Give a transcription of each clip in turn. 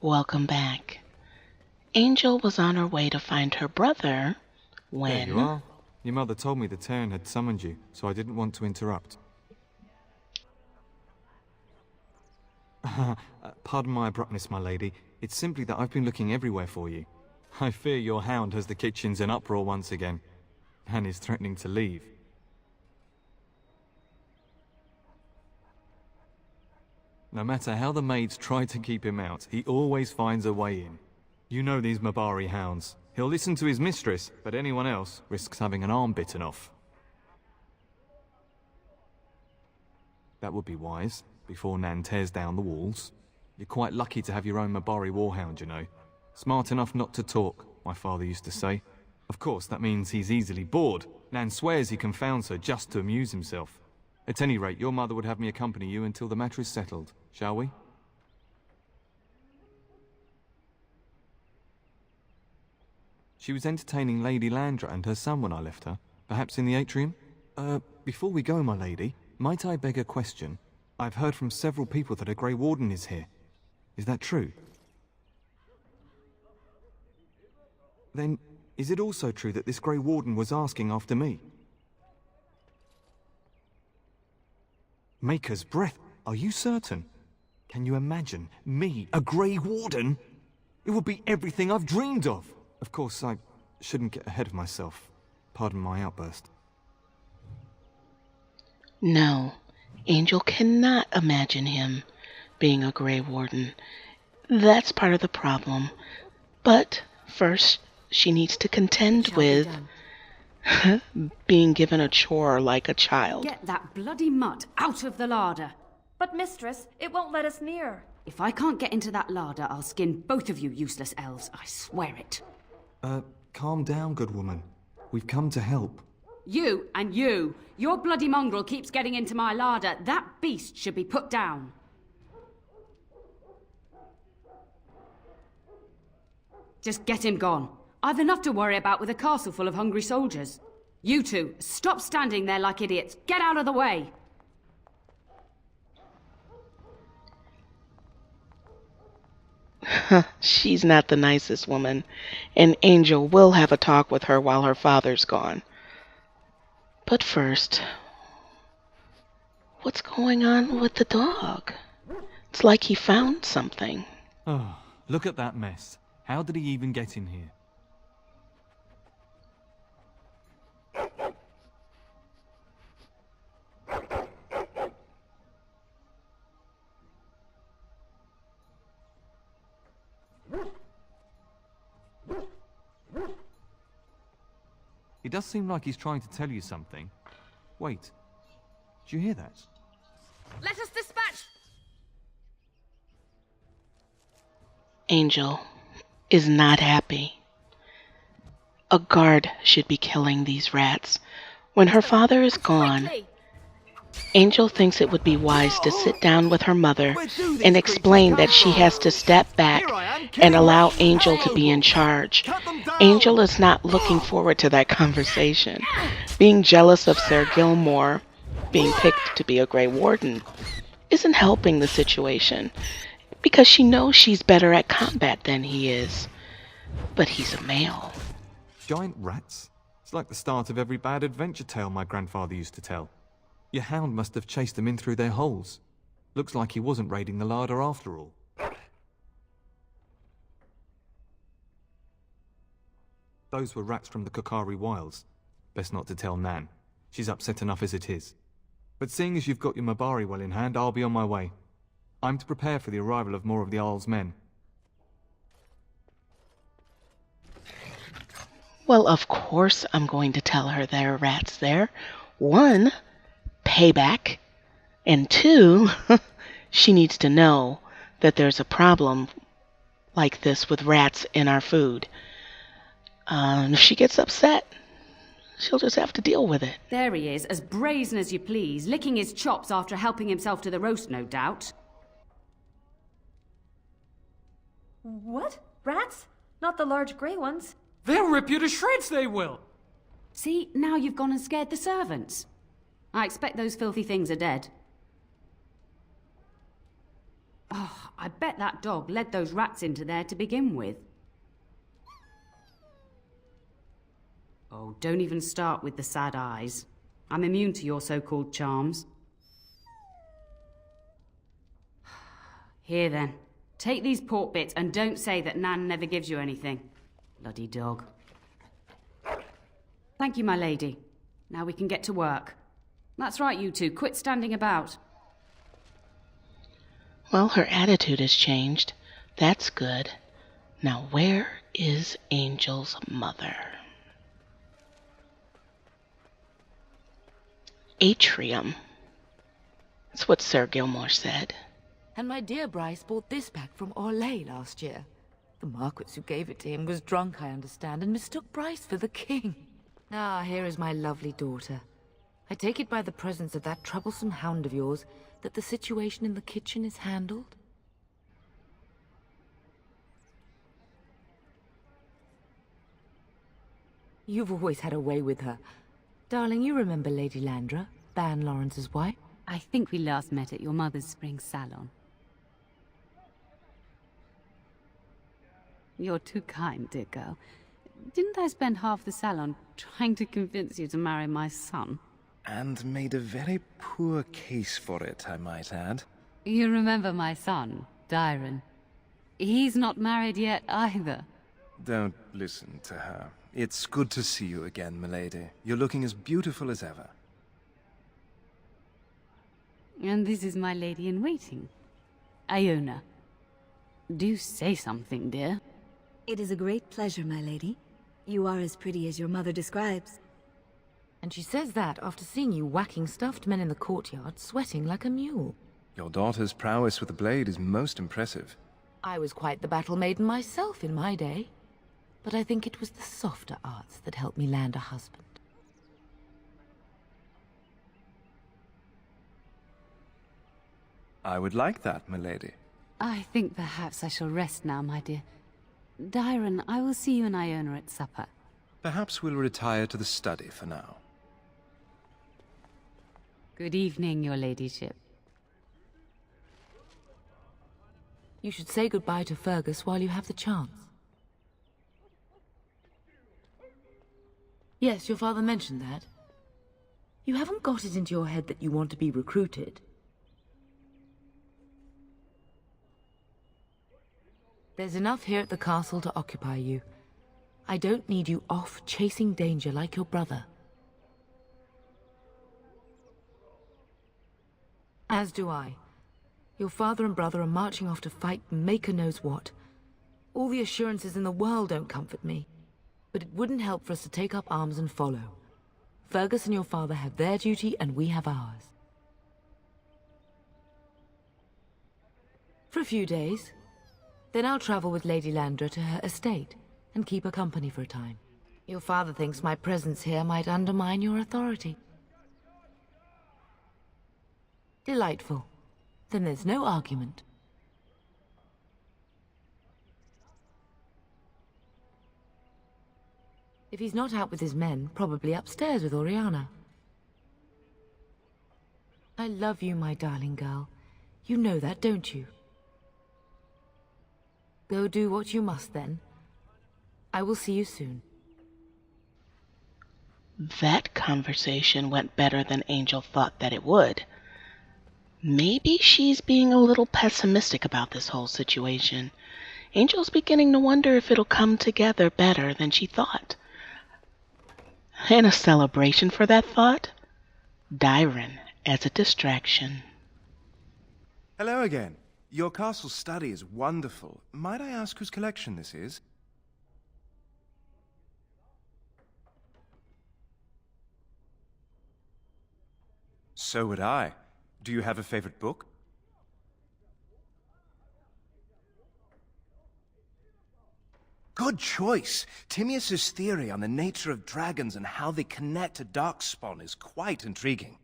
Welcome back. Angel was on her way to find her brother There you when... are. Your mother told me the Dairren had summoned you, so I didn't want to interrupt. Pardon my abruptness, my lady. It's simply that I've been looking everywhere for you. I fear your hound has the kitchens in uproar once again, and is threatening to leave. No matter how the maids try to keep him out, he always finds a way in. You know these Mabari hounds. He'll listen to his mistress, but anyone else risks having an arm bitten off. That would be wise, before Nan tears down the walls. You're quite lucky to have your own Mabari warhound, you know. Smart enough not to talk, my father used to say. Of course, that means he's easily bored. Nan swears he confounds her just to amuse himself. At any rate, your mother would have me accompany you until the matter is settled, shall we? She was entertaining Lady Landra and her son when I left her, perhaps in the atrium? Before we go, my lady, might I beg a question? I've heard from several people that a Grey Warden is here. Is that true? Then, is it also true that this Grey Warden was asking after me? Maker's breath, are you certain? Can you imagine me, a Grey Warden? It would be everything I've dreamed of. Of course, I shouldn't get ahead of myself. Pardon my outburst. No, Angel cannot imagine him being a Grey Warden. That's part of the problem. But first, she needs to contend with being given a chore like a child. Get that bloody mutt out of the larder. But mistress, it won't let us near. If I can't get into that larder, I'll skin both of you useless elves, I swear it. Calm down, good woman. We've come to help. You and you. Your bloody mongrel keeps getting into my larder. That beast should be put down. Just get him gone. I've enough to worry about with a castle full of hungry soldiers. You two, stop standing there like idiots. Get out of the way. She's not the nicest woman, and Angel will have a talk with her while her father's gone. But first, what's going on with the dog? It's like he found something. Oh, look at that mess. How did he even get in here? It does seem like he's trying to tell you something. Wait, did you hear that? Let us dispatch... Angel is not happy. A guard should be killing these rats. When her father is gone, Angel thinks it would be wise to sit down with her mother and explain that she has to step back and allow Angel to be in charge. Angel is not looking forward to that conversation. Being jealous of Sir Gilmore being picked to be a Grey Warden isn't helping the situation, because she knows she's better at combat than he is. But he's a male. Giant rats? It's like the start of every bad adventure tale my grandfather used to tell. Your hound must have chased them in through their holes. Looks like he wasn't raiding the larder after all. Those were rats from the Kokari Wilds. Best not to tell Nan. She's upset enough as it is. But seeing as you've got your Mabari well in hand, I'll be on my way. I'm to prepare for the arrival of more of the Jarl's men. Well, of course I'm going to tell her there are rats there. 1, payback. And 2, she needs to know that there's a problem like this with rats in our food. If she gets upset, she'll just have to deal with it. There he is, as brazen as you please, licking his chops after helping himself to the roast, no doubt. What? Rats? Not the large grey ones? They'll rip you to shreds, they will! See, now you've gone and scared the servants. I expect those filthy things are dead. Oh, I bet that dog led those rats into there to begin with. Oh, don't even start with the sad eyes. I'm immune to your so-called charms. Here then, take these pork bits and don't say that Nan never gives you anything. Bloody dog. Thank you, my lady. Now we can get to work. That's right, you two. Quit standing about. Well, her attitude has changed. That's good. Now, where is Angel's mother? Atrium. That's what Sir Gilmore said. And my dear Bryce bought this back from Orlais last year. The Marquis who gave it to him was drunk, I understand, and mistook Bryce for the king. Ah, here is my lovely daughter. I take it by the presence of that troublesome hound of yours that the situation in the kitchen is handled? You've always had a way with her. Darling, you remember Lady Landra, Ban Lawrence's wife? I think we last met at your mother's spring salon. You're too kind, dear girl. Didn't I spend half the salon trying to convince you to marry my son? And made a very poor case for it, I might add. You remember my son, Dairren. He's not married yet either. Don't listen to her. It's good to see you again, milady. You're looking as beautiful as ever. And this is my lady-in-waiting, Iona. Do say something, dear. It is a great pleasure, my lady. You are as pretty as your mother describes. And she says that after seeing you whacking stuffed men in the courtyard, sweating like a mule. Your daughter's prowess with the blade is most impressive. I was quite the battle maiden myself in my day. But I think it was the softer arts that helped me land a husband. I would like that, milady. I think perhaps I shall rest now, my dear. Dairren, I will see you and Iona at supper. Perhaps we'll retire to the study for now. Good evening, your ladyship. You should say goodbye to Fergus while you have the chance. Yes, your father mentioned that. You haven't got it into your head that you want to be recruited. There's enough here at the castle to occupy you. I don't need you off chasing danger like your brother. As do I. Your father and brother are marching off to fight Maker knows what. All the assurances in the world don't comfort me. But it wouldn't help for us to take up arms and follow. Fergus and your father have their duty and we have ours. For a few days. Then I'll travel with Lady Landra to her estate and keep her company for a time. Your father thinks my presence here might undermine your authority. Delightful. Then there's no argument. If he's not out with his men, probably upstairs with Oriana. I love you, my darling girl. You know that, don't you? Go do what you must, then. I will see you soon. That conversation went better than Angel thought that it would. Maybe she's being a little pessimistic about this whole situation. Angel's beginning to wonder if it'll come together better than she thought. In a celebration for that thought, Dairren as a distraction. Hello again. Your castle study is wonderful. Might I ask whose collection this is? So would I. Do you have a favorite book? Good choice. Timaeus's theory on the nature of dragons and how they connect to Darkspawn is quite intriguing.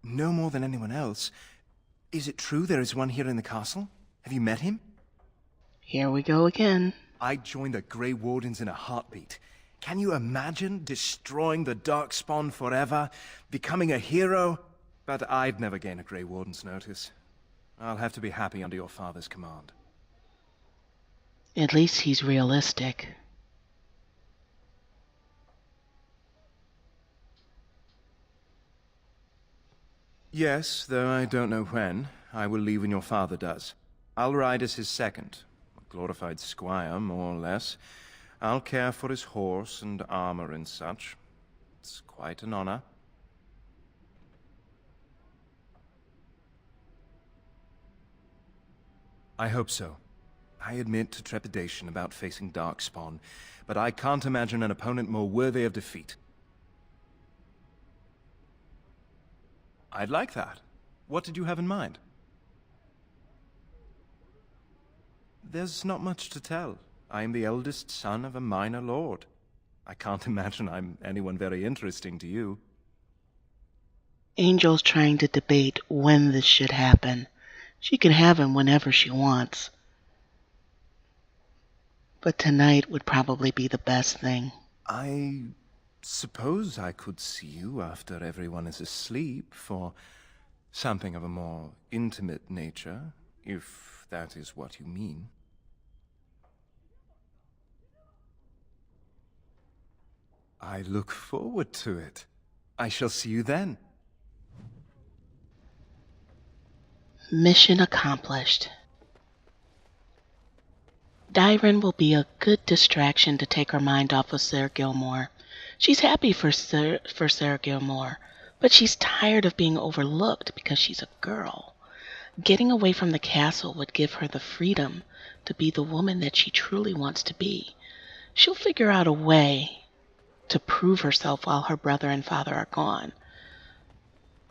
No more than anyone else. Is it true there is one here in the castle? Have you met him? Here we go again. I'd join the Grey Wardens in a heartbeat. Can you imagine destroying the Darkspawn forever? Becoming a hero? But I'd never gain a Grey Warden's notice. I'll have to be happy under your father's command. At least he's realistic. Yes, though I don't know when. I will leave when your father does. I'll ride as his second. A glorified squire, more or less. I'll care for his horse and armor and such. It's quite an honor. I hope so. I admit to trepidation about facing Darkspawn, but I can't imagine an opponent more worthy of defeat. I'd like that. What did you have in mind? There's not much to tell. I am the eldest son of a minor lord. I can't imagine I'm anyone very interesting to you. Angel's trying to debate when this should happen. She can have him whenever she wants. But tonight would probably be the best thing. I suppose I could see you after everyone is asleep for something of a more intimate nature, if that is what you mean. I look forward to it. I shall see you then. Mission accomplished. Dairren will be a good distraction to take her mind off of Sir Gilmore. She's happy for Sir Gilmore, but she's tired of being overlooked because she's a girl. Getting away from the castle would give her the freedom to be the woman that she truly wants to be. She'll figure out a way to prove herself while her brother and father are gone.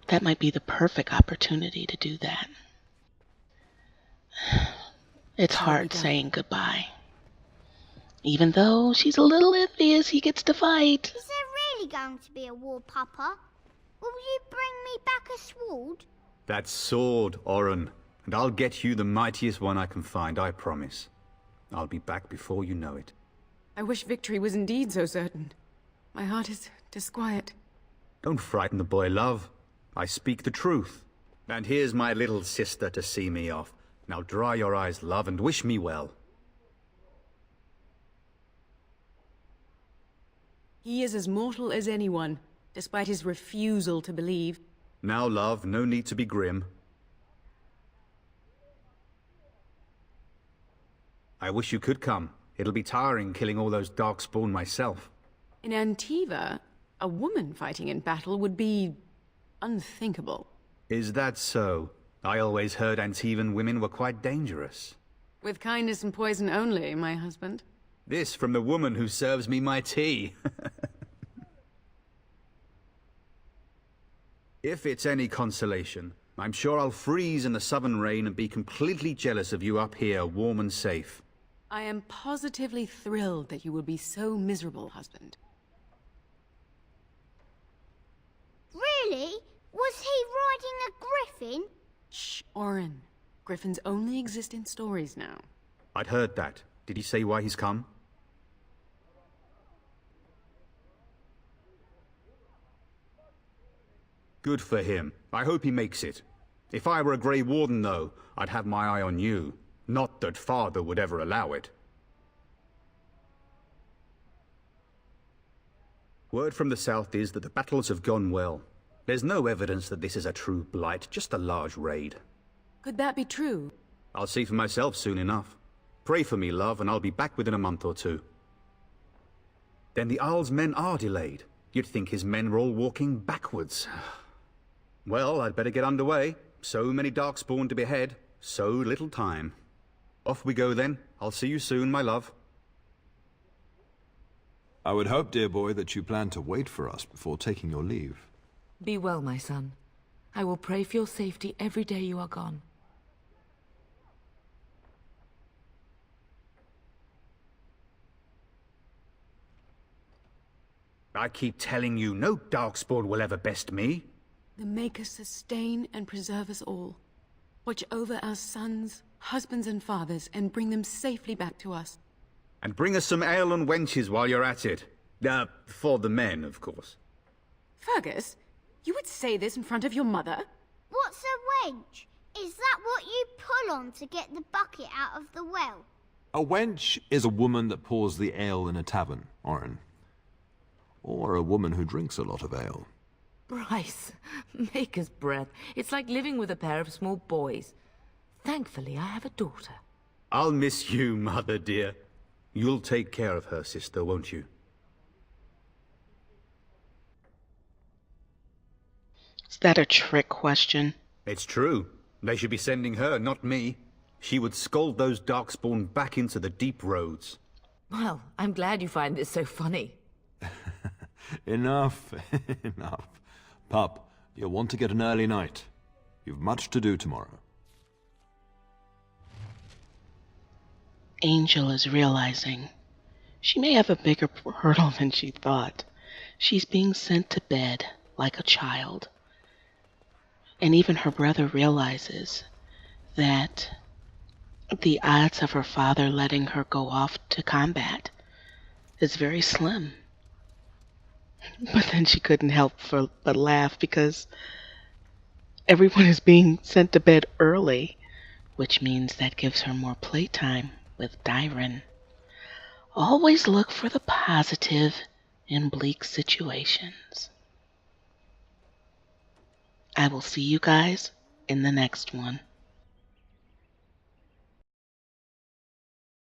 That might be the perfect opportunity to do that. It's hard saying goodbye. Even though she's a little iffy as he gets to fight. Is there really going to be a war, Papa? Will you bring me back a sword? That sword, Oren, and I'll get you the mightiest one I can find, I promise. I'll be back before you know it. I wish victory was indeed so certain. My heart is disquiet. Don't frighten the boy, love. I speak the truth. And here's my little sister to see me off. Now dry your eyes, love, and wish me well. He is as mortal as anyone, despite his refusal to believe. Now, love, no need to be grim. I wish you could come. It'll be tiring killing all those Darkspawn myself. In Antiva, a woman fighting in battle would be unthinkable. Is that so? I always heard Antivan women were quite dangerous. With kindness and poison only, my husband. This from the woman who serves me my tea. If it's any consolation, I'm sure I'll freeze in the southern rain and be completely jealous of you up here, warm and safe. I am positively thrilled that you will be so miserable, husband. Really? Was he riding a griffin? Shh, Oren. Griffins only exist in stories now. I'd heard that. Did he say why he's come? Good for him. I hope he makes it. If I were a Grey Warden, though, I'd have my eye on you. Not that Father would ever allow it. Word from the south is that the battles have gone well. There's no evidence that this is a true blight, just a large raid. Could that be true? I'll see for myself soon enough. Pray for me, love, and I'll be back within a month or two. Then the Isle's men are delayed. You'd think his men were all walking backwards. Well, I'd better get underway. So many Darkspawn to behead, so little time. Off we go then. I'll see you soon, my love. I would hope, dear boy, that you plan to wait for us before taking your leave. Be well, my son. I will pray for your safety every day you are gone. I keep telling you, no Darkspawn will ever best me. The Maker sustain and preserve us all. Watch over our sons, husbands and fathers, and bring them safely back to us. And bring us some ale and wenches while you're at it. For the men, of course. Fergus, you would say this in front of your mother? What's a wench? Is that what you pull on to get the bucket out of the well? A wench is a woman that pours the ale in a tavern, Oren. Or a woman who drinks a lot of ale. Bryce, maker's breath. It's like living with a pair of small boys. Thankfully, I have a daughter. I'll miss you, mother dear. You'll take care of her, sister, won't you? Is that a trick question? It's true. They should be sending her, not me. She would scold those darkspawn back into the deep roads. Well, I'm glad you find this so funny. Enough, enough. Pup, you'll want to get an early night. You've much to do tomorrow. Angel is realizing she may have a bigger hurdle than she thought. She's being sent to bed like a child. And even her brother realizes that the odds of her father letting her go off to combat is very slim. But then she couldn't help but laugh because everyone is being sent to bed early, which means that gives her more playtime with Dairren. Always look for the positive in bleak situations. I will see you guys in the next one.